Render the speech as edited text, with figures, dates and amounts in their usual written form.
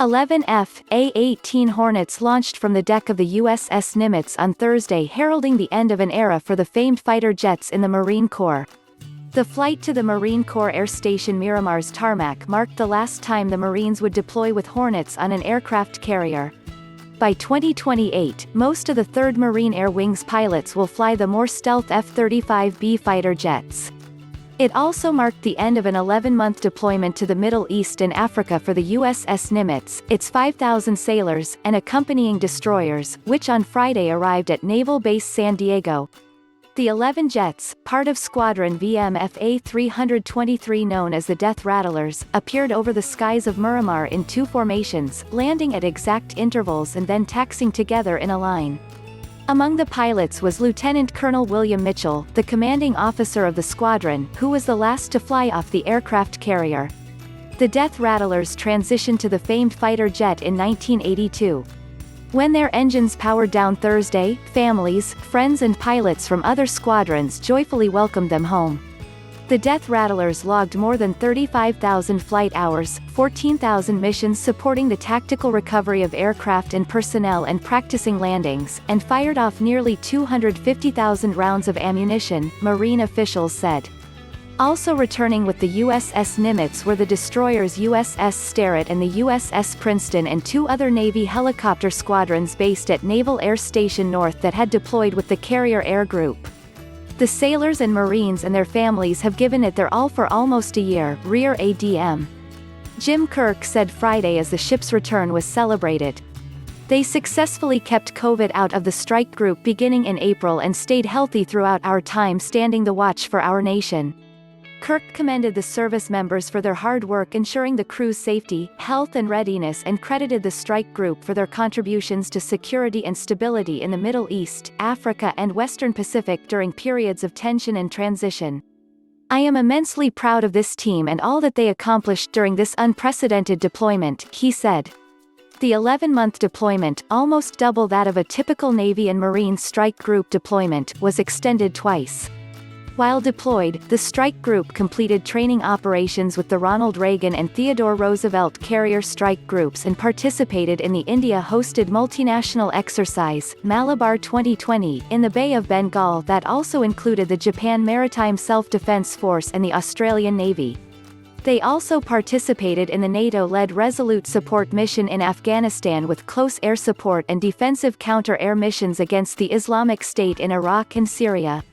11 F/A-18 Hornets launched from the deck of the USS Nimitz on Thursday, heralding the end of an era for the famed fighter jets in the Marine Corps. The flight to the Marine Corps Air Station Miramar's tarmac marked the last time the Marines would deploy with Hornets on an aircraft carrier. By 2028, most of the 3rd Marine Air Wing's pilots will fly the more stealth F-35B fighter jets. It also marked the end of an 11-month deployment to the Middle East and Africa for the USS Nimitz, its 5,000 sailors, and accompanying destroyers, which on Friday arrived at Naval Base San Diego. The 11 jets, part of Squadron VMFA-323 known as the Death Rattlers, appeared over the skies of Miramar in 2 formations, landing at exact intervals and then taxiing together in a line. Among the pilots was Lieutenant Col William Mitchell, the commanding officer of the squadron, who was the last to fly off the aircraft carrier. The Death Rattlers transitioned to the famed fighter jet in 1982. When their engines powered down Thursday, families, friends and pilots from other squadrons joyfully welcomed them home. The Death Rattlers logged more than 35,000 flight hours, 14,000 missions supporting the tactical recovery of aircraft and personnel and practicing landings, and fired off nearly 250,000 rounds of ammunition, Marine officials said. Also returning with the USS Nimitz were the destroyers USS Sterett and the USS Princeton and 2 other Navy helicopter squadrons based at Naval Air Station North that had deployed with the Carrier Air Group. The sailors and Marines and their families have given it their all for almost a year, Rear ADM Jim Kirk said Friday as the ship's return was celebrated. They successfully kept COVID out of the strike group beginning in April and stayed healthy throughout our time standing the watch for our nation. Kirk commended the service members for their hard work ensuring the crew's safety, health and readiness and credited the strike group for their contributions to security and stability in the Middle East, Africa and Western Pacific during periods of tension and transition. I am immensely proud of this team and all that they accomplished during this unprecedented deployment, he said. The 11-month deployment, almost double that of a typical Navy and Marine strike group deployment, was extended twice. While deployed, the strike group completed training operations with the Ronald Reagan and Theodore Roosevelt carrier strike groups and participated in the India-hosted multinational exercise, Malabar 2020, in the Bay of Bengal that also included the Japan Maritime Self-Defense Force and the Australian Navy. They also participated in the NATO-led Resolute Support mission in Afghanistan with close air support and defensive counter-air missions against the Islamic State in Iraq and Syria.